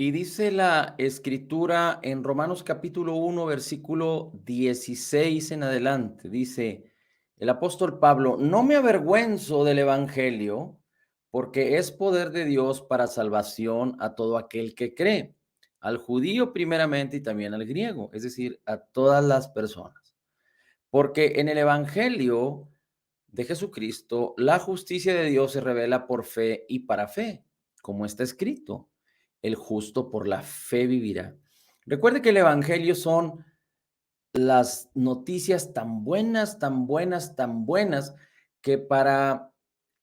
Y dice la escritura en Romanos capítulo 1, versículo 16 en adelante, dice el apóstol Pablo: no me avergüenzo del evangelio, porque es poder de Dios para salvación a todo aquel que cree, al judío primeramente y también al griego, es decir, a todas las personas. Porque en el evangelio de Jesucristo, la justicia de Dios se revela por fe y para fe, como está escrito: el justo por la fe vivirá. Recuerde que el evangelio son las noticias tan buenas, tan buenas, tan buenas, que para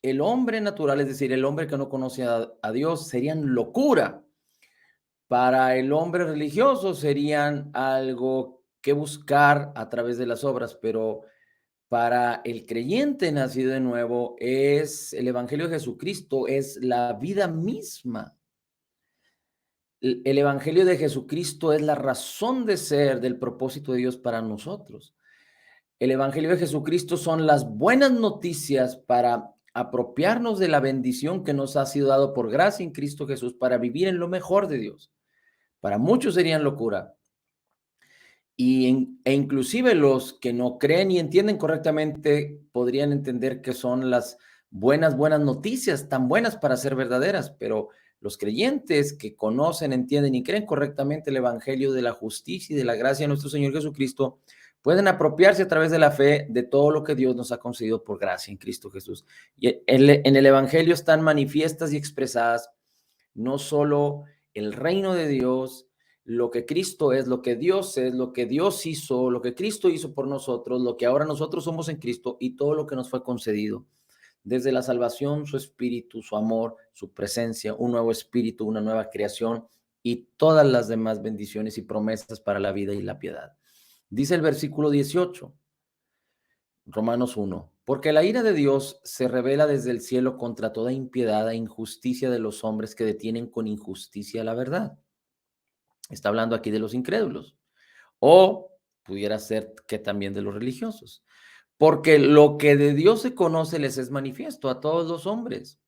el hombre natural, es decir, el hombre que no conoce a Dios, serían locura. Para el hombre religioso serían algo que buscar a través de las obras, pero para el creyente nacido de nuevo, es el evangelio de Jesucristo, es la vida misma. El evangelio de Jesucristo es la razón de ser del propósito de Dios para nosotros. El evangelio de Jesucristo son las buenas noticias para apropiarnos de la bendición que nos ha sido dado por gracia en Cristo Jesús para vivir en lo mejor de Dios. Para muchos serían locura, e inclusive los que no creen y entienden correctamente podrían entender que son las buenas noticias, tan buenas para ser verdaderas, pero los creyentes que conocen, entienden y creen correctamente el evangelio de la justicia y de la gracia de nuestro Señor Jesucristo pueden apropiarse a través de la fe de todo lo que Dios nos ha concedido por gracia en Cristo Jesús. Y en el evangelio están manifiestas y expresadas no solo el reino de Dios, lo que Cristo es, lo que Dios es, lo que Dios hizo, lo que Cristo hizo por nosotros, lo que ahora nosotros somos en Cristo y todo lo que nos fue concedido. Desde la salvación, su espíritu, su amor, su presencia, un nuevo espíritu, una nueva creación y todas las demás bendiciones y promesas para la vida y la piedad. Dice el versículo 18, Romanos 1, porque la ira de Dios se revela desde el cielo contra toda impiedad e injusticia de los hombres que detienen con injusticia la verdad. Está hablando aquí de los incrédulos. O pudiera ser que también de los religiosos. Porque lo que de Dios se conoce les es manifiesto a todos los hombres,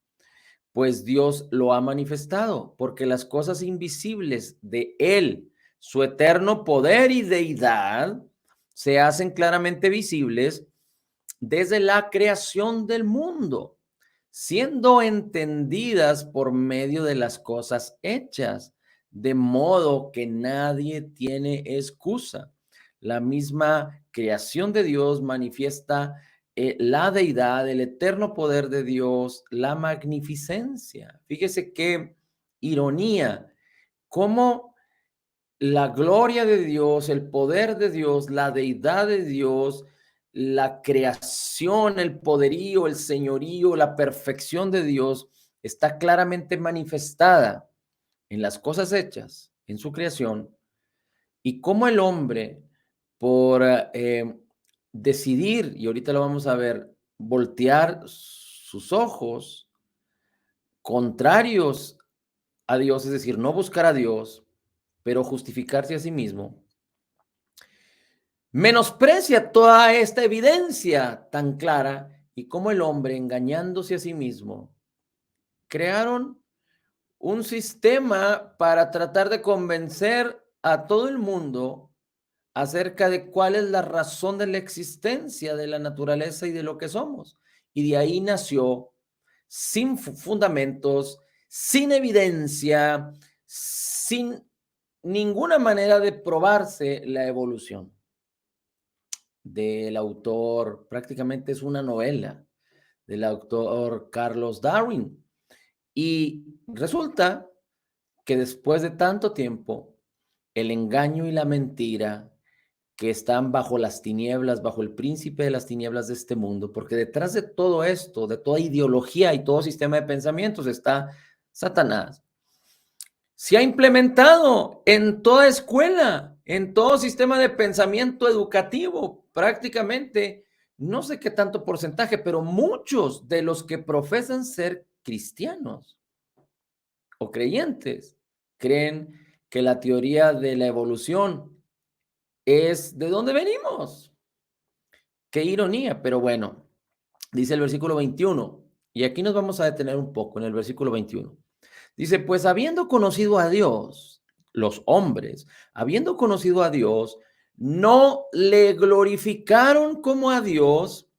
pues Dios lo ha manifestado, porque las cosas invisibles de Él, su eterno poder y deidad, se hacen claramente visibles desde la creación del mundo, siendo entendidas por medio de las cosas hechas, de modo que nadie tiene excusa. La misma creación de Dios manifiesta la deidad, el eterno poder de Dios, la magnificencia. Fíjese qué ironía, cómo la gloria de Dios, el poder de Dios, la deidad de Dios, la creación, el poderío, el señorío, la perfección de Dios está claramente manifestada en las cosas hechas, en su creación, y cómo el hombre, por decidir, y ahorita lo vamos a ver, voltear sus ojos contrarios a Dios, es decir, no buscar a Dios, pero justificarse a sí mismo, menosprecia toda esta evidencia tan clara y cómo el hombre, engañándose a sí mismo, crearon un sistema para tratar de convencer a todo el mundo acerca de cuál es la razón de la existencia de la naturaleza y de lo que somos. Y de ahí nació, sin fundamentos, sin evidencia, sin ninguna manera de probarse la evolución del autor, prácticamente es una novela del autor Carlos Darwin. Y resulta que después de tanto tiempo, el engaño y la mentira que están bajo las tinieblas, bajo el príncipe de las tinieblas de este mundo, porque detrás de todo esto, de toda ideología y todo sistema de pensamientos está Satanás, se ha implementado en toda escuela, en todo sistema de pensamiento educativo, prácticamente, no sé qué tanto porcentaje, pero muchos de los que profesan ser cristianos o creyentes creen que la teoría de la evolución es de dónde venimos. Qué ironía, pero bueno, dice el versículo 21, y aquí nos vamos a detener un poco en el versículo 21. Dice, pues habiendo conocido a Dios, los hombres, habiendo conocido a Dios, no le glorificaron como a Dios,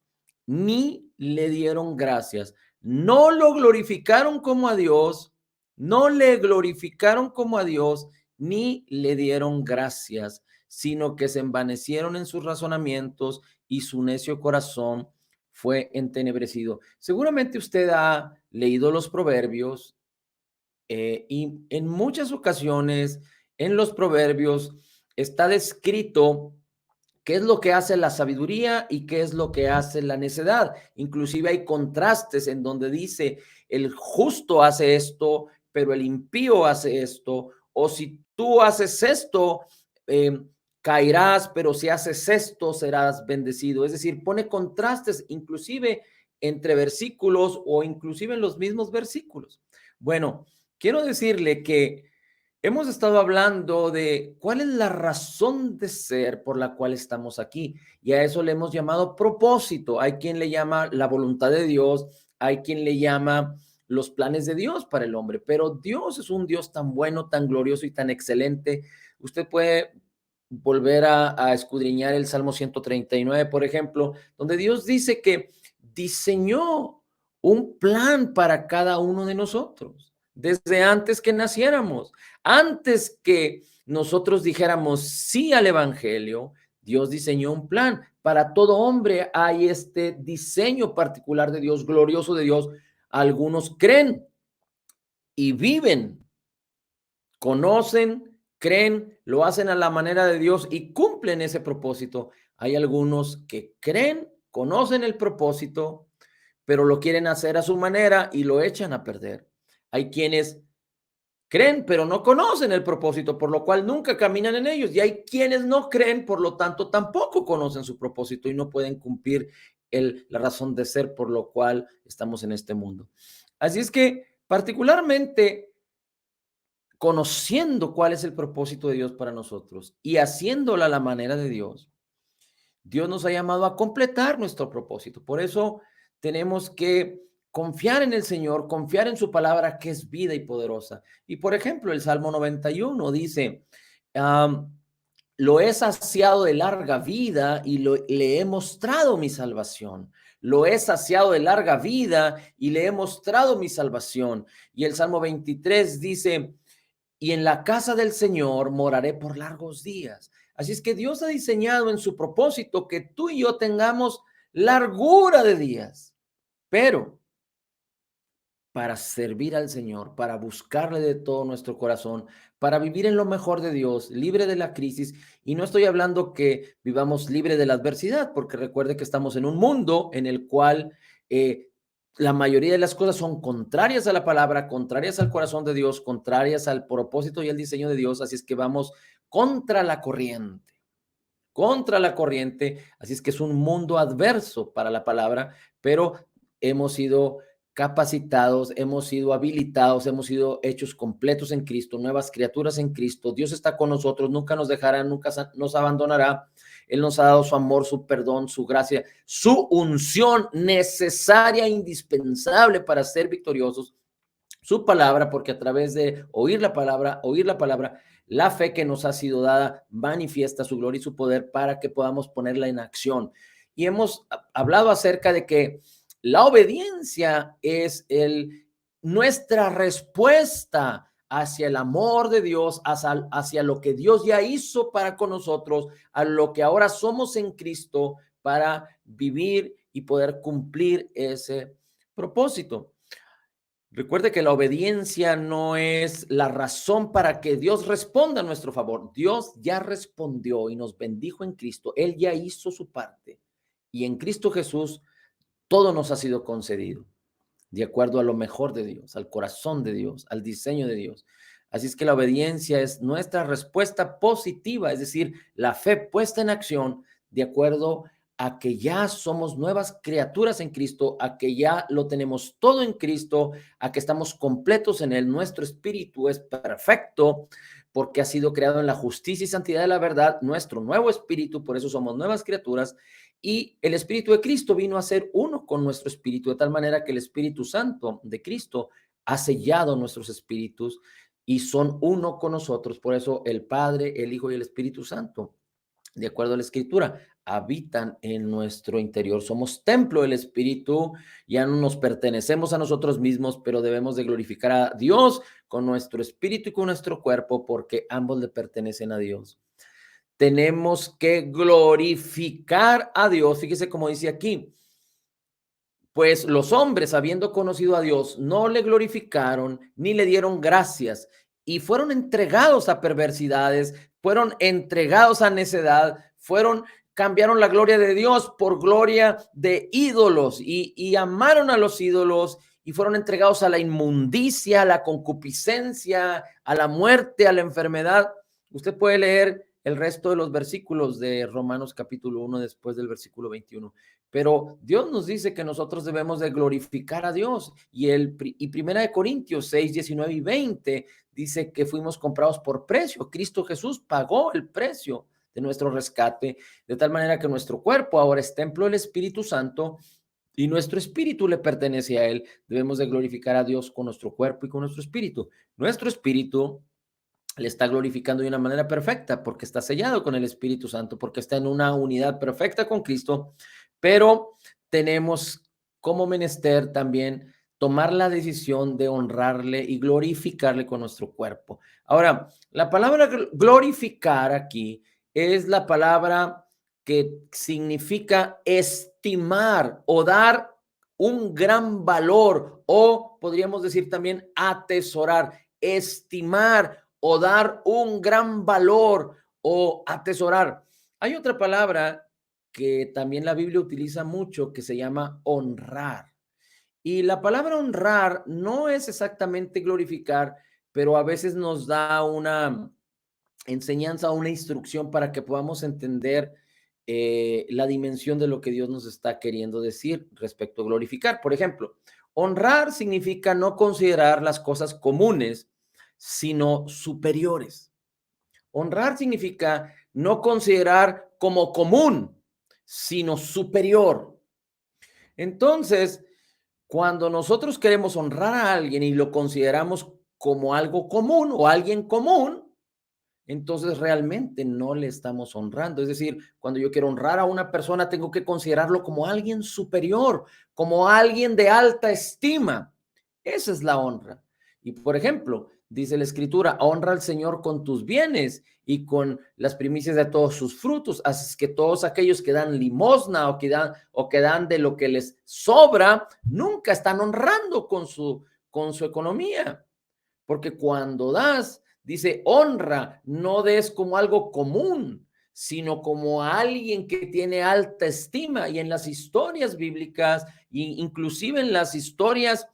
ni le dieron gracias. No lo glorificaron como a Dios, no le glorificaron como a Dios, ni le dieron gracias, sino que se envanecieron en sus razonamientos y su necio corazón fue entenebrecido. Seguramente usted ha leído los proverbios y en muchas ocasiones en los proverbios está descrito qué es lo que hace la sabiduría y qué es lo que hace la necedad. Inclusive hay contrastes en donde dice el justo hace esto, pero el impío hace esto. O si tú haces esto, eh, caerás, pero si haces esto, serás bendecido. Es decir, pone contrastes inclusive entre versículos o inclusive en los mismos versículos. Bueno, quiero decirle que hemos estado hablando de cuál es la razón de ser por la cual estamos aquí, y a eso le hemos llamado propósito. Hay quien le llama la voluntad de Dios, hay quien le llama los planes de Dios para el hombre, pero Dios es un Dios tan bueno, tan glorioso y tan excelente. Usted puede volver a escudriñar el Salmo 139, por ejemplo, donde Dios dice que diseñó un plan para cada uno de nosotros desde antes que naciéramos. Antes que nosotros dijéramos sí al evangelio, Dios diseñó un plan. Para todo hombre hay este diseño particular de Dios, glorioso de Dios. Algunos creen y viven, conocen, creen, lo hacen a la manera de Dios y cumplen ese propósito. Hay algunos que creen, conocen el propósito, pero lo quieren hacer a su manera y lo echan a perder. Hay quienes creen, pero no conocen el propósito, por lo cual nunca caminan en ellos. Y hay quienes no creen, por lo tanto, tampoco conocen su propósito y no pueden cumplir la razón de ser por lo cual estamos en este mundo. Así es que, particularmente, conociendo cuál es el propósito de Dios para nosotros y haciéndola a la manera de Dios, Dios nos ha llamado a completar nuestro propósito. Por eso tenemos que confiar en el Señor, confiar en su palabra que es vida y poderosa. Y por ejemplo, el Salmo 91 dice, lo he saciado de larga vida y le he mostrado mi salvación. Lo he saciado de larga vida y le he mostrado mi salvación. Y el Salmo 23 dice, y en la casa del Señor moraré por largos días. Así es que Dios ha diseñado en su propósito que tú y yo tengamos largura de días, pero para servir al Señor, para buscarle de todo nuestro corazón, para vivir en lo mejor de Dios, libre de la crisis. Y no estoy hablando que vivamos libre de la adversidad, porque recuerde que estamos en un mundo en el cual la mayoría de las cosas son contrarias a la palabra, contrarias al corazón de Dios, contrarias al propósito y al diseño de Dios. Así es que vamos contra la corriente, contra la corriente. Así es que es un mundo adverso para la palabra, pero hemos sido capacitados, hemos sido habilitados, hemos sido hechos completos en Cristo, nuevas criaturas en Cristo. Dios está con nosotros, nunca nos dejará, nunca nos abandonará. Él nos ha dado su amor, su perdón, su gracia, su unción necesaria, indispensable para ser victoriosos, su palabra, porque a través de oír la palabra, la fe que nos ha sido dada manifiesta su gloria y su poder para que podamos ponerla en acción. Y hemos hablado acerca de que la obediencia es nuestra respuesta hacia el amor de Dios, hacia lo que Dios ya hizo para con nosotros, a lo que ahora somos en Cristo para vivir y poder cumplir ese propósito. Recuerde que la obediencia no es la razón para que Dios responda a nuestro favor. Dios ya respondió y nos bendijo en Cristo. Él ya hizo su parte. Y en Cristo Jesús todo nos ha sido concedido, de acuerdo a lo mejor de Dios, al corazón de Dios, al diseño de Dios. Así es que la obediencia es nuestra respuesta positiva, es decir, la fe puesta en acción de acuerdo a que ya somos nuevas criaturas en Cristo, a que ya lo tenemos todo en Cristo, a que estamos completos en Él. Nuestro espíritu es perfecto porque ha sido creado en la justicia y santidad de la verdad, nuestro nuevo espíritu, por eso somos nuevas criaturas. Y el Espíritu de Cristo vino a ser uno con nuestro espíritu, de tal manera que el Espíritu Santo de Cristo ha sellado nuestros espíritus y son uno con nosotros. Por eso el Padre, el Hijo y el Espíritu Santo, de acuerdo a la Escritura, habitan en nuestro interior. Somos templo del Espíritu, ya no nos pertenecemos a nosotros mismos, pero debemos de glorificar a Dios con nuestro espíritu y con nuestro cuerpo, porque ambos le pertenecen a Dios. Tenemos que glorificar a Dios. Fíjese cómo dice aquí, pues los hombres, habiendo conocido a Dios, no le glorificaron ni le dieron gracias y fueron entregados a perversidades, fueron entregados a necedad, cambiaron la gloria de Dios por gloria de ídolos y amaron a los ídolos y fueron entregados a la inmundicia, a la concupiscencia, a la muerte, a la enfermedad. Usted puede leer el resto de los versículos de Romanos capítulo 1 después del versículo 21. Pero Dios nos dice que nosotros debemos de glorificar a Dios. Y Primera de Corintios 6, 19 y 20 dice que fuimos comprados por precio. Cristo Jesús pagó el precio de nuestro rescate, de tal manera que nuestro cuerpo ahora es templo del Espíritu Santo y nuestro espíritu le pertenece a Él. Debemos de glorificar a Dios con nuestro cuerpo y con nuestro espíritu. Nuestro espíritu le está glorificando de una manera perfecta porque está sellado con el Espíritu Santo, porque está en una unidad perfecta con Cristo, pero tenemos como menester también tomar la decisión de honrarle y glorificarle con nuestro cuerpo. Ahora, la palabra glorificar aquí es la palabra que significa estimar o dar un gran valor, o podríamos decir también atesorar, estimar o dar un gran valor o atesorar. Hay otra palabra que también la Biblia utiliza mucho que se llama honrar. Y la palabra honrar no es exactamente glorificar, pero a veces nos da una enseñanza, una instrucción para que podamos entender la dimensión de lo que Dios nos está queriendo decir respecto a glorificar. Por ejemplo, honrar significa no considerar las cosas comunes, sino superiores. Honrar significa no considerar como común, sino superior. Entonces, cuando nosotros queremos honrar a alguien y lo consideramos como algo común o alguien común, entonces realmente no le estamos honrando. Es decir, cuando yo quiero honrar a una persona, tengo que considerarlo como alguien superior, como alguien de alta estima. Esa es la honra. Y por ejemplo, dice la Escritura, honra al Señor con tus bienes y con las primicias de todos sus frutos. Así que todos aquellos que dan limosna o que dan de lo que les sobra, nunca están honrando con su economía. Porque cuando das, dice, honra, no des como algo común, sino como a alguien que tiene alta estima. Y en las historias bíblicas, inclusive en las historias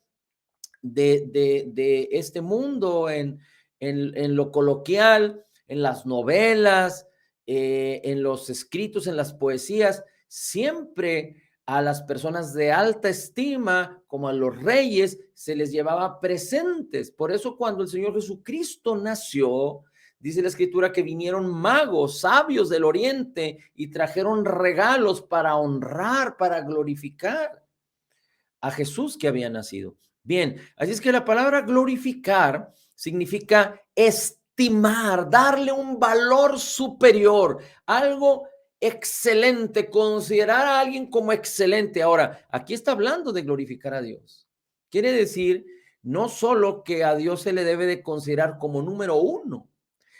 de este mundo, en lo coloquial, en las novelas, en los escritos, en las poesías, siempre a las personas de alta estima, como a los reyes, se les llevaba presentes. Por eso cuando el Señor Jesucristo nació, dice la Escritura que vinieron magos, sabios del oriente y trajeron regalos para honrar, para glorificar a Jesús que había nacido. Bien, así es que la palabra glorificar significa estimar, darle un valor superior, algo excelente, considerar a alguien como excelente. Ahora, aquí está hablando de glorificar a Dios. Quiere decir no solo que a Dios se le debe de considerar como número uno,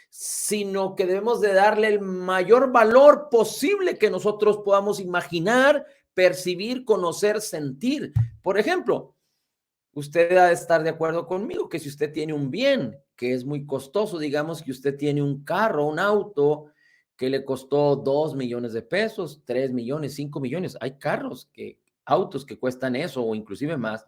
sino que debemos de darle el mayor valor posible que nosotros podamos imaginar, percibir, conocer, sentir. Por ejemplo, usted ha de estar de acuerdo conmigo que si usted tiene un bien que es muy costoso, digamos que usted tiene un carro, un auto que le costó 2 millones de pesos, 3 millones, 5 millones. Hay autos que cuestan eso o inclusive más.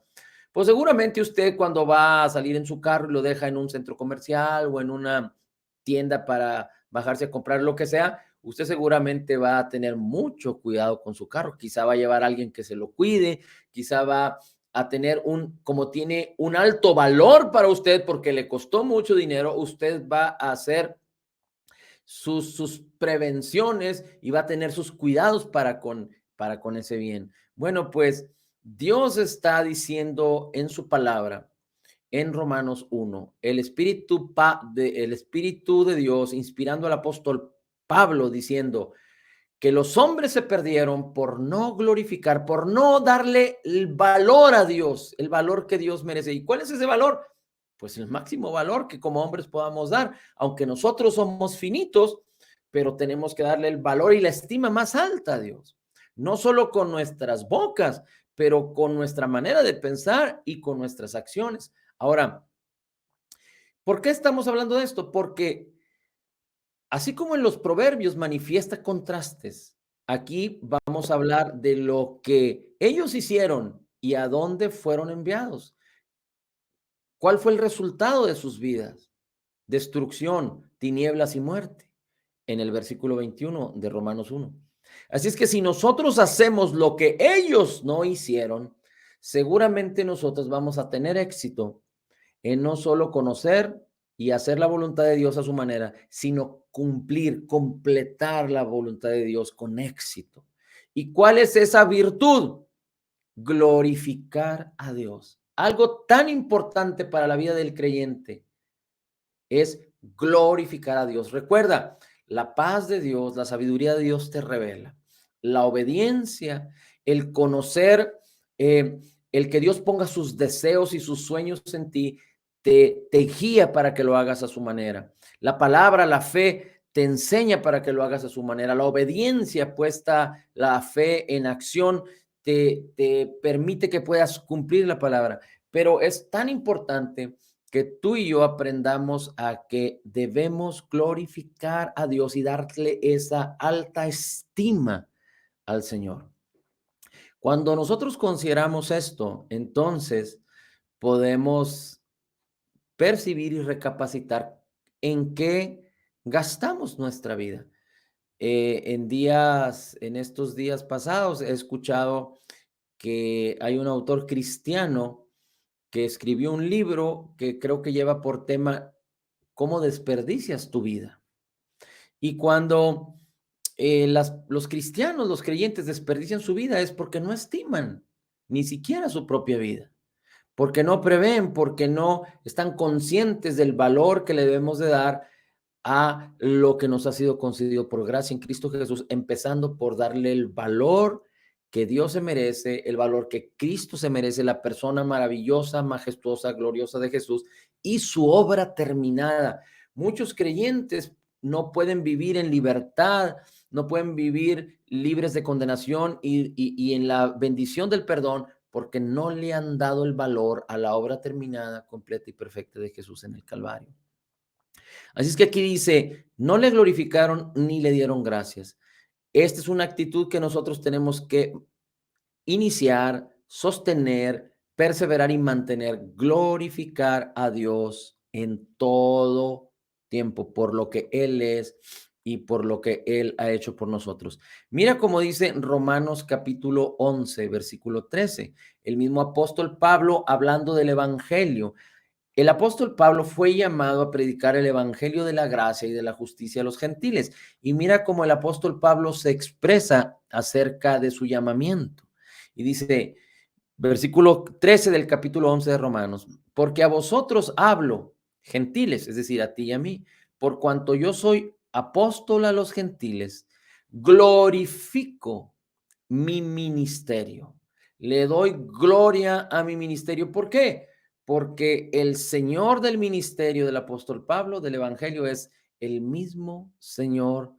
Pues seguramente usted cuando va a salir en su carro y lo deja en un centro comercial o en una tienda para bajarse a comprar lo que sea, usted seguramente va a tener mucho cuidado con su carro. Quizá va a llevar a alguien que se lo cuide, quizá va a tener como tiene un alto valor para usted porque le costó mucho dinero, usted va a hacer sus prevenciones y va a tener sus cuidados para con ese bien. Bueno, pues Dios está diciendo en su palabra en Romanos 1. El Espíritu de Dios inspirando al apóstol Pablo diciendo que los hombres se perdieron por no glorificar, por no darle el valor a Dios, el valor que Dios merece. ¿Y cuál es ese valor? Pues el máximo valor que como hombres podamos dar, aunque nosotros somos finitos, pero tenemos que darle el valor y la estima más alta a Dios, no solo con nuestras bocas, pero con nuestra manera de pensar y con nuestras acciones. Ahora, ¿por qué estamos hablando de esto? Porque así como en los proverbios manifiesta contrastes, aquí vamos a hablar de lo que ellos hicieron y a dónde fueron enviados. ¿Cuál fue el resultado de sus vidas? Destrucción, tinieblas y muerte, en el versículo 21 de Romanos 1. Así es que si nosotros hacemos lo que ellos no hicieron, seguramente nosotros vamos a tener éxito en no solo conocer y hacer la voluntad de Dios a su manera, sino cumplir, completar la voluntad de Dios con éxito. ¿Y cuál es esa virtud? Glorificar a Dios. Algo tan importante para la vida del creyente es glorificar a Dios. Recuerda, la paz de Dios, la sabiduría de Dios te revela. La obediencia, el conocer, el que Dios ponga sus deseos y sus sueños en ti, te guía para que lo hagas a su manera. La palabra, la fe, te enseña para que lo hagas a su manera. La obediencia puesta, la fe en acción, te permite que puedas cumplir la palabra. Pero es tan importante que tú y yo aprendamos a que debemos glorificar a Dios y darle esa alta estima al Señor. Cuando nosotros consideramos esto, entonces podemos percibir y recapacitar en qué gastamos nuestra vida. En estos días pasados, he escuchado que hay un autor cristiano que escribió un libro que creo que lleva por tema cómo desperdicias tu vida. Y cuando los cristianos, los creyentes desperdician su vida es porque no estiman ni siquiera su propia vida, porque no prevén, porque no están conscientes del valor que le debemos de dar a lo que nos ha sido concedido por gracia en Cristo Jesús, empezando por darle el valor que Dios se merece, el valor que Cristo se merece, la persona maravillosa, majestuosa, gloriosa de Jesús y su obra terminada. Muchos creyentes no pueden vivir en libertad, no pueden vivir libres de condenación y en la bendición del perdón porque no le han dado el valor a la obra terminada, completa y perfecta de Jesús en el Calvario. Así es que aquí dice, no le glorificaron ni le dieron gracias. Esta es una actitud que nosotros tenemos que iniciar, sostener, perseverar y mantener, glorificar a Dios en todo tiempo por lo que Él es y por lo que Él ha hecho por nosotros. Mira cómo dice Romanos capítulo 11, versículo 13. El mismo apóstol Pablo hablando del Evangelio. El apóstol Pablo fue llamado a predicar el evangelio de la gracia y de la justicia a los gentiles. Y mira cómo el apóstol Pablo se expresa acerca de su llamamiento. Y dice, versículo 13 del capítulo 11 de Romanos, porque a vosotros hablo, gentiles, es decir, a ti y a mí, por cuanto yo soy apóstol a los gentiles, glorifico mi ministerio. Le doy gloria a mi ministerio. ¿Por qué? Porque el Señor del ministerio del apóstol Pablo, del Evangelio, es el mismo Señor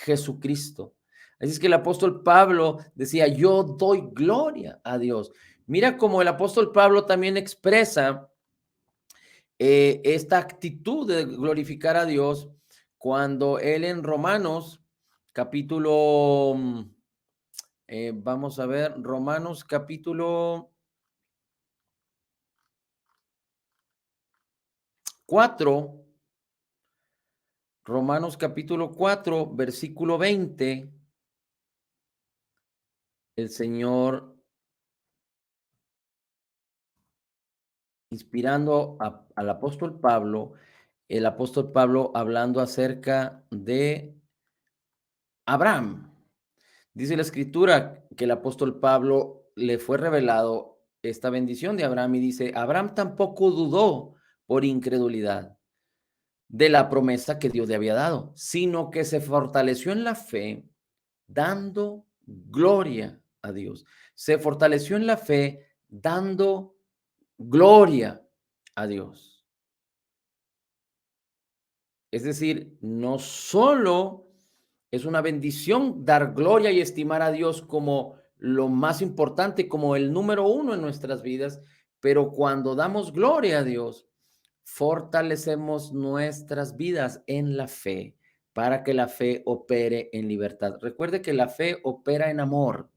Jesucristo. Así es que el apóstol Pablo decía, yo doy gloria a Dios. Mira cómo el apóstol Pablo también expresa esta actitud de glorificar a Dios cuando él en Romanos capítulo, vamos a ver, Romanos capítulo 4, Romanos capítulo 4, versículo 20, el Señor inspirando al apóstol Pablo, el apóstol Pablo hablando acerca de Abraham. Dice la escritura que el apóstol Pablo le fue revelado esta bendición de Abraham y dice, Abraham tampoco dudó por incredulidad de la promesa que Dios le había dado, sino que se fortaleció en la fe, dando gloria a Dios. Se fortaleció en la fe, dando gloria a Dios. Es decir, no solo es una bendición dar gloria y estimar a Dios como lo más importante, como el número uno en nuestras vidas, pero cuando damos gloria a Dios, fortalecemos nuestras vidas en la fe para que la fe opere en libertad. Recuerde que la fe opera en amor,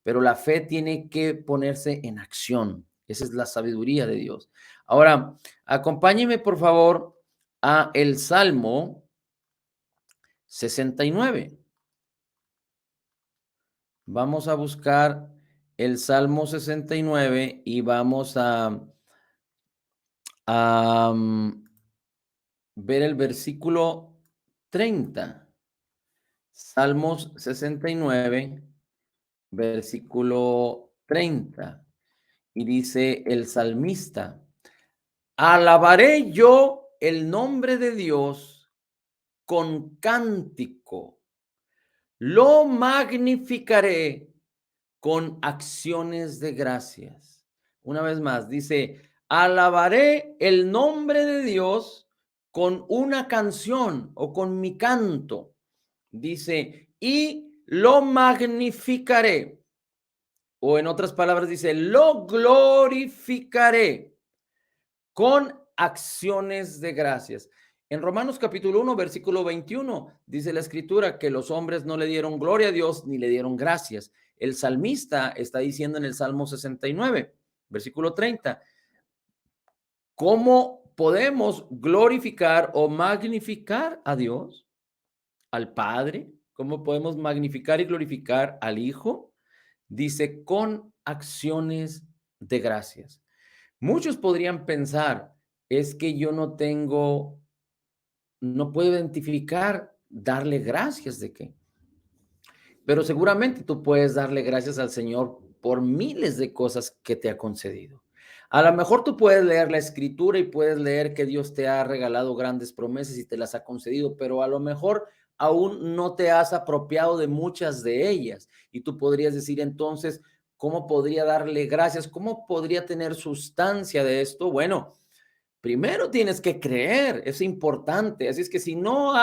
pero la fe tiene que ponerse en acción. Esa es la sabiduría de Dios. Ahora, acompáñeme por favor a el Salmo 69. Vamos a buscar el Salmo 69 y vamos a ver el versículo 30. Salmos 69, versículo 30. Y dice el salmista, alabaré yo el nombre de Dios con cántico, lo magnificaré con acciones de gracias. Una vez más, dice, alabaré el nombre de Dios con una canción o con mi canto. Dice, y lo magnificaré. O en otras palabras, dice, lo glorificaré con acciones de gracias. En Romanos capítulo 1, versículo 21, dice la escritura que los hombres no le dieron gloria a Dios ni le dieron gracias. El salmista está diciendo en el Salmo 69, versículo 30, ¿cómo podemos glorificar o magnificar a Dios, al Padre? ¿Cómo podemos magnificar y glorificar al Hijo? Dice, con acciones de gracias. Muchos podrían pensar, es que yo no puedo identificar, darle gracias de qué. Pero seguramente tú puedes darle gracias al Señor por miles de cosas que te ha concedido. A lo mejor tú puedes leer la escritura y puedes leer que Dios te ha regalado grandes promesas y te las ha concedido, pero a lo mejor aún no te has apropiado de muchas de ellas. Y tú podrías decir entonces, ¿cómo podría darle gracias? ¿Cómo podría tener sustancia de esto? Bueno, primero tienes que creer, es importante. Así es que si no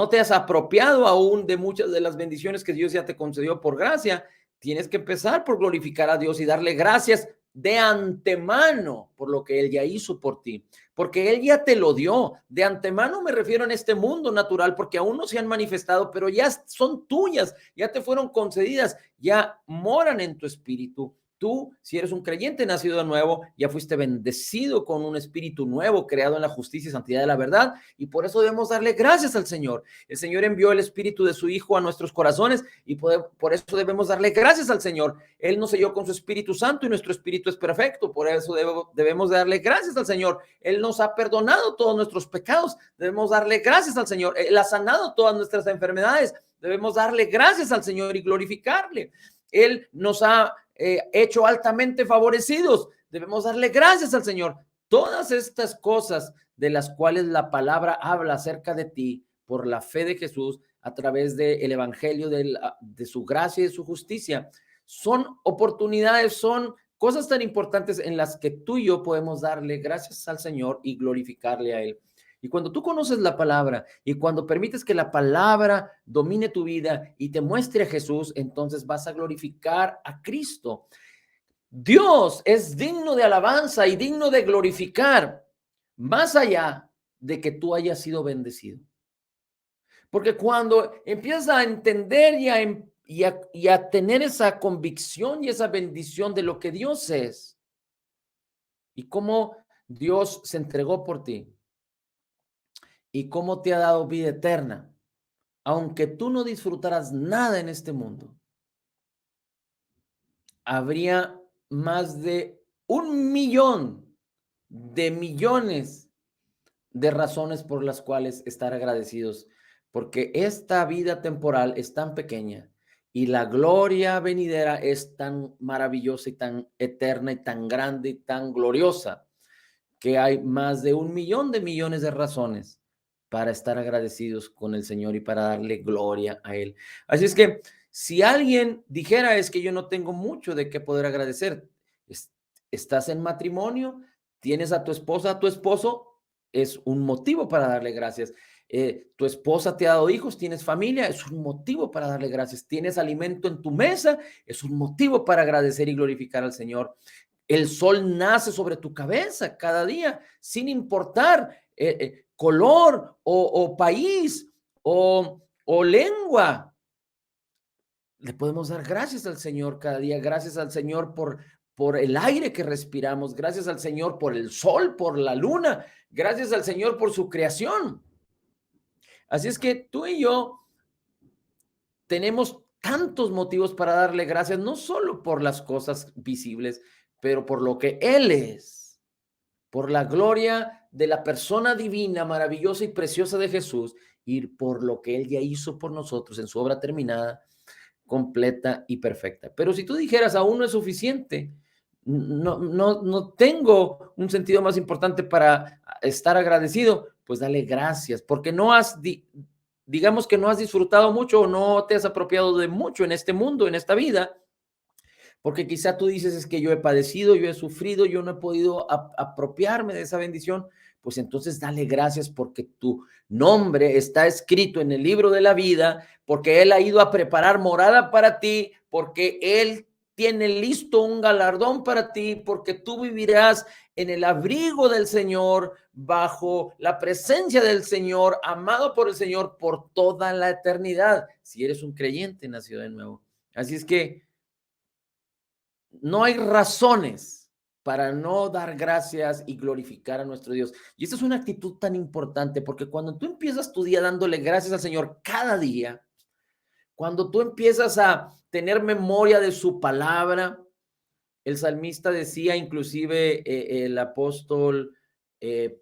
te has apropiado aún de muchas de las bendiciones que Dios ya te concedió por gracia, tienes que empezar por glorificar a Dios y darle gracias de antemano por lo que Él ya hizo por ti, porque Él ya te lo dio. De antemano me refiero en este mundo natural, porque aún no se han manifestado, pero ya son tuyas, ya te fueron concedidas, ya moran en tu espíritu. Tú, si eres un creyente nacido de nuevo, ya fuiste bendecido con un espíritu nuevo, creado en la justicia y santidad de la verdad, y por eso debemos darle gracias al Señor. El Señor envió el espíritu de su Hijo a nuestros corazones y por eso debemos darle gracias al Señor. Él nos selló con su Espíritu Santo y nuestro espíritu es perfecto, por eso debemos darle gracias al Señor. Él nos ha perdonado todos nuestros pecados, debemos darle gracias al Señor. Él ha sanado todas nuestras enfermedades, debemos darle gracias al Señor y glorificarle. Él nos ha hecho altamente favorecidos. Debemos darle gracias al Señor. Todas estas cosas de las cuales la palabra habla acerca de ti por la fe de Jesús a través del evangelio de su gracia y de su justicia, son oportunidades, son cosas tan importantes en las que tú y yo podemos darle gracias al Señor y glorificarle a Él. Y cuando tú conoces la palabra y cuando permites que la palabra domine tu vida y te muestre a Jesús, entonces vas a glorificar a Cristo. Dios es digno de alabanza y digno de glorificar, más allá de que tú hayas sido bendecido. Porque cuando empiezas a entender y a tener esa convicción y esa bendición de lo que Dios es y cómo Dios se entregó por ti y cómo te ha dado vida eterna, aunque tú no disfrutaras nada en este mundo, habría más de 1 millón de millones de razones por las cuales estar agradecidos, porque esta vida temporal es tan pequeña y la gloria venidera es tan maravillosa y tan eterna y tan grande y tan gloriosa que hay más de 1 millón de millones de razones para estar agradecidos con el Señor y para darle gloria a Él. Así es que si alguien dijera es que yo no tengo mucho de qué poder agradecer, estás en matrimonio, tienes a tu esposa, a tu esposo, es un motivo para darle gracias. Tu esposa te ha dado hijos, tienes familia, es un motivo para darle gracias. Tienes alimento en tu mesa, es un motivo para agradecer y glorificar al Señor. El sol nace sobre tu cabeza cada día, sin importar color o país o lengua. Le podemos dar gracias al Señor cada día, gracias al Señor por el aire que respiramos, gracias al Señor por el sol, por la luna, gracias al Señor por su creación. Así es que tú y yo tenemos tantos motivos para darle gracias, no solo por las cosas visibles, pero por lo que Él es, por la gloria de la persona divina, maravillosa y preciosa de Jesús, y por lo que Él ya hizo por nosotros en su obra terminada, completa y perfecta. Pero si tú dijeras, aún no es suficiente, no tengo un sentido más importante para estar agradecido, pues dale gracias, porque no has, digamos que no has disfrutado mucho o no te has apropiado de mucho en este mundo, en esta vida, porque quizá tú dices, es que yo he padecido, yo he sufrido, yo no he podido apropiarme de esa bendición, pues entonces dale gracias porque tu nombre está escrito en el libro de la vida, porque Él ha ido a preparar morada para ti, porque Él tiene listo un galardón para ti, porque tú vivirás en el abrigo del Señor, bajo la presencia del Señor, amado por el Señor por toda la eternidad, si eres un creyente nacido de nuevo. Así es que no hay razones para no dar gracias y glorificar a nuestro Dios. Y esta es una actitud tan importante porque cuando tú empiezas tu día dándole gracias al Señor cada día, cuando tú empiezas a tener memoria de su palabra, el salmista decía, inclusive el apóstol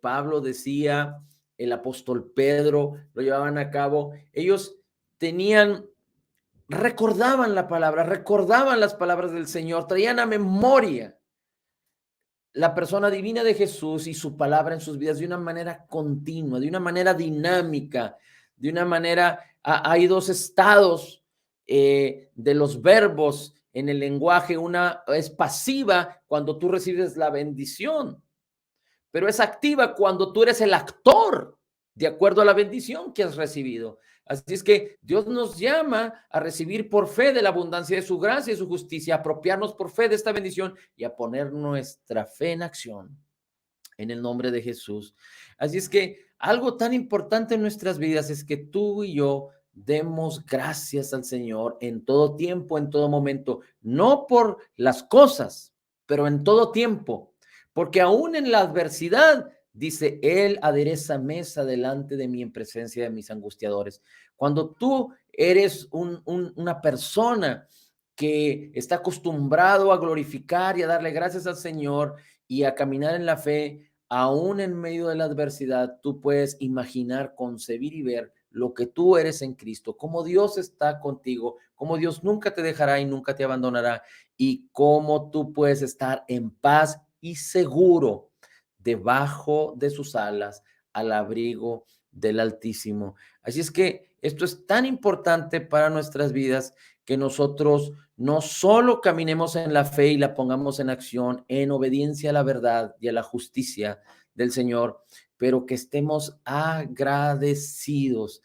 Pablo decía, el apóstol Pedro lo llevaban a cabo, ellos tenían recordaban la palabra, recordaban las palabras del Señor, traían a memoria la persona divina de Jesús y su palabra en sus vidas de una manera continua, de una manera dinámica, de una manera, hay dos estados de los verbos en el lenguaje, una es pasiva cuando tú recibes la bendición, pero es activa cuando tú eres el actor de acuerdo a la bendición que has recibido. Así es que Dios nos llama a recibir por fe de la abundancia de su gracia y su justicia, a apropiarnos por fe de esta bendición y a poner nuestra fe en acción en el nombre de Jesús. Así es que algo tan importante en nuestras vidas es que tú y yo demos gracias al Señor en todo tiempo, en todo momento, no por las cosas, pero en todo tiempo, porque aún en la adversidad, dice, Él adereza mesa delante de mí en presencia de mis angustiadores. Cuando tú eres una persona que está acostumbrado a glorificar y a darle gracias al Señor y a caminar en la fe, aún en medio de la adversidad, tú puedes imaginar, concebir y ver lo que tú eres en Cristo, cómo Dios está contigo, cómo Dios nunca te dejará y nunca te abandonará, y cómo tú puedes estar en paz y seguro debajo de sus alas, al abrigo del Altísimo. Así es que esto es tan importante para nuestras vidas que nosotros no solo caminemos en la fe y la pongamos en acción, en obediencia a la verdad y a la justicia del Señor, pero que estemos agradecidos.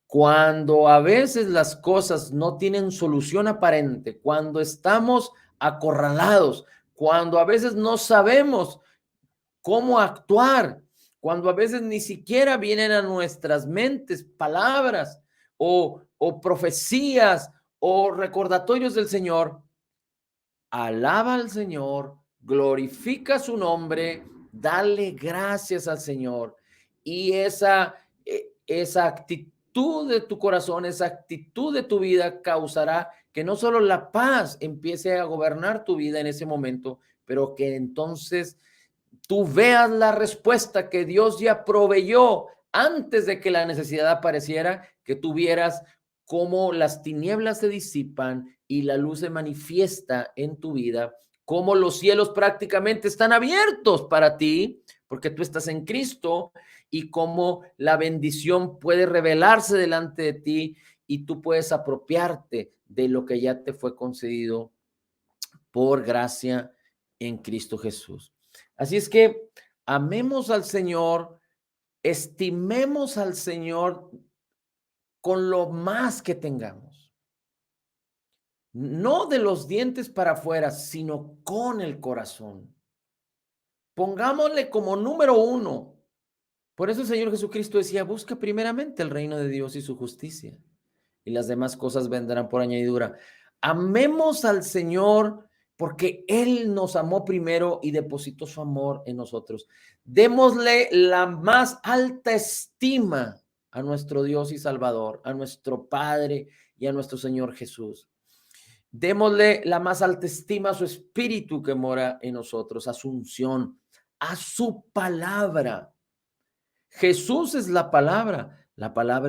Cuando a veces las cosas no tienen solución aparente, cuando estamos acorralados, cuando a veces no sabemos cómo actuar, cuando a veces ni siquiera vienen a nuestras mentes palabras o profecías o recordatorios del Señor, alaba al Señor, glorifica su nombre, dale gracias al Señor y esa actitud de tu corazón, esa actitud de tu vida causará que no solo la paz empiece a gobernar tu vida en ese momento, pero que entonces tú veas la respuesta que Dios ya proveyó antes de que la necesidad apareciera, que tuvieras cómo las tinieblas se disipan y la luz se manifiesta en tu vida, cómo los cielos prácticamente están abiertos para ti, porque tú estás en Cristo, y cómo la bendición puede revelarse delante de ti y tú puedes apropiarte de lo que ya te fue concedido por gracia en Cristo Jesús. Así es que amemos al Señor, estimemos al Señor con lo más que tengamos. No de los dientes para afuera, sino con el corazón. Pongámosle como número uno. Por eso el Señor Jesucristo decía, busca primeramente el reino de Dios y su justicia, y las demás cosas vendrán por añadidura. Amemos al Señor porque Él nos amó primero y depositó su amor en nosotros. Démosle la más alta estima a nuestro Dios y Salvador, a nuestro Padre y a nuestro Señor Jesús. Démosle la más alta estima a su Espíritu que mora en nosotros, a su unción, a su palabra. Jesús es la palabra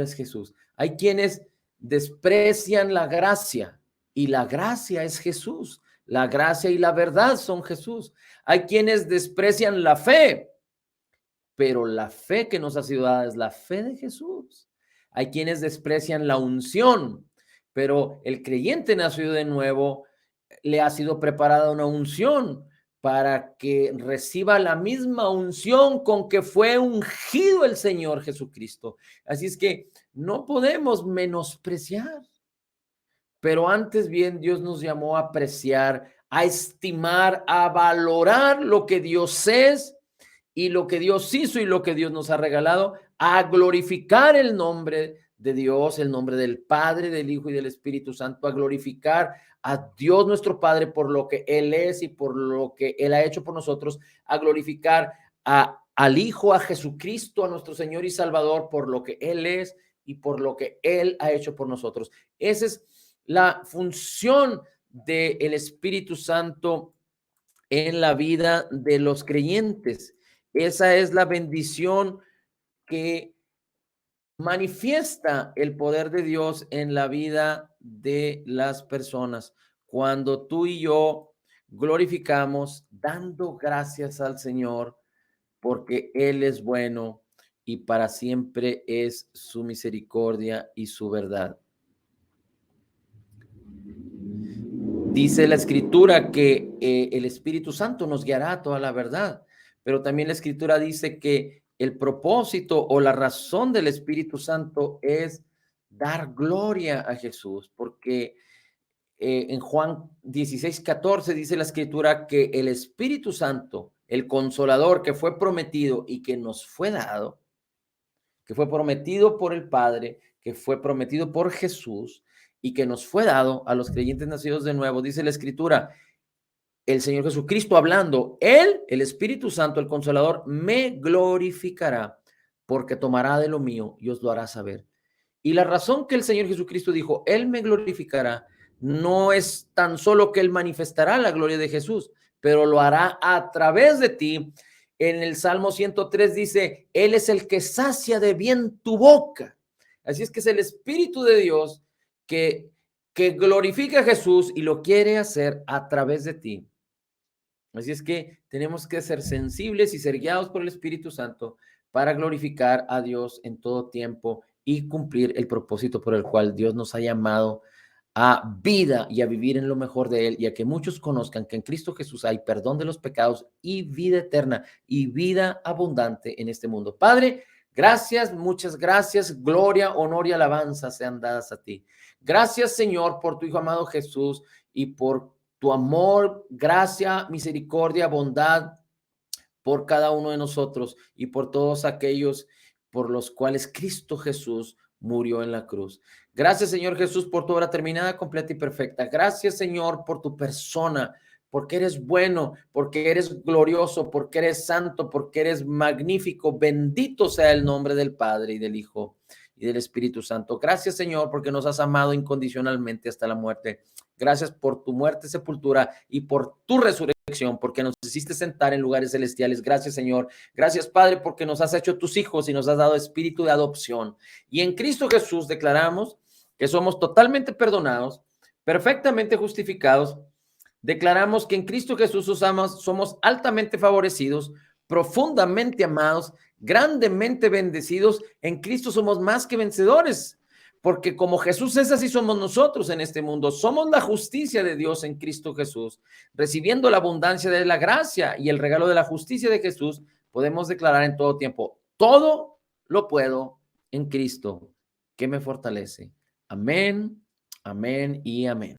es Jesús. Hay quienes desprecian la gracia y la gracia es Jesús. La gracia y la verdad son Jesús. Hay quienes desprecian la fe, pero la fe que nos ha sido dada es la fe de Jesús. Hay quienes desprecian la unción, pero el creyente nacido de nuevo le ha sido preparada una unción para que reciba la misma unción con que fue ungido el Señor Jesucristo. Así es que no podemos menospreciar, pero antes bien Dios nos llamó a apreciar, a estimar, a valorar lo que Dios es y lo que Dios hizo y lo que Dios nos ha regalado, a glorificar el nombre de Dios, el nombre del Padre, del Hijo y del Espíritu Santo, a glorificar a Dios nuestro Padre por lo que Él es y por lo que Él ha hecho por nosotros, a glorificar al Hijo, a Jesucristo, a nuestro Señor y Salvador por lo que Él es y por lo que Él ha hecho por nosotros. Esa es la función del Espíritu Santo en la vida de los creyentes. Esa es la bendición que manifiesta el poder de Dios en la vida de las personas. Cuando tú y yo glorificamos dando gracias al Señor porque Él es bueno y para siempre es su misericordia y su verdad. Dice la Escritura que el Espíritu Santo nos guiará a toda la verdad, pero también la Escritura dice que el propósito o la razón del Espíritu Santo es dar gloria a Jesús, porque en Juan 16:14 dice la Escritura que el Espíritu Santo, el Consolador que fue prometido y que nos fue dado, que fue prometido por el Padre, que fue prometido por Jesús y que nos fue dado a los creyentes nacidos de nuevo, dice la Escritura, el Señor Jesucristo hablando, Él, el Espíritu Santo, el Consolador, me glorificará porque tomará de lo mío y os lo hará saber. Y la razón que el Señor Jesucristo dijo, Él me glorificará, no es tan solo que Él manifestará la gloria de Jesús, pero lo hará a través de ti. En el Salmo 103 dice, Él es el que sacia de bien tu boca. Así es que es el Espíritu de Dios que glorifica a Jesús y lo quiere hacer a través de ti. Así es que tenemos que ser sensibles y ser guiados por el Espíritu Santo para glorificar a Dios en todo tiempo y cumplir el propósito por el cual Dios nos ha llamado a vida y a vivir en lo mejor de Él y a que muchos conozcan que en Cristo Jesús hay perdón de los pecados y vida eterna y vida abundante en este mundo. Padre, gracias, muchas gracias, gloria, honor y alabanza sean dadas a ti. Gracias, Señor, por tu Hijo amado Jesús y por tu amor, gracia, misericordia, bondad por cada uno de nosotros y por todos aquellos por los cuales Cristo Jesús murió en la cruz. Gracias, Señor Jesús, por tu obra terminada, completa y perfecta. Gracias, Señor, por tu persona, porque eres bueno, porque eres glorioso, porque eres santo, porque eres magnífico. Bendito sea el nombre del Padre y del Hijo y del Espíritu Santo. Gracias, Señor, porque nos has amado incondicionalmente hasta la muerte. Gracias por tu muerte, sepultura y por tu resurrección, porque nos hiciste sentar en lugares celestiales. Gracias, Señor. Gracias, Padre, porque nos has hecho tus hijos y nos has dado espíritu de adopción. Y en Cristo Jesús declaramos que somos totalmente perdonados, perfectamente justificados, declaramos que en Cristo Jesús somos altamente favorecidos, profundamente amados, grandemente bendecidos. En Cristo somos más que vencedores, porque como Jesús es, así somos nosotros en este mundo. Somos la justicia de Dios en Cristo Jesús, recibiendo la abundancia de la gracia y el regalo de la justicia de Jesús. Podemos declarar en todo tiempo: todo lo puedo en Cristo que me fortalece. Amén, amén y amén.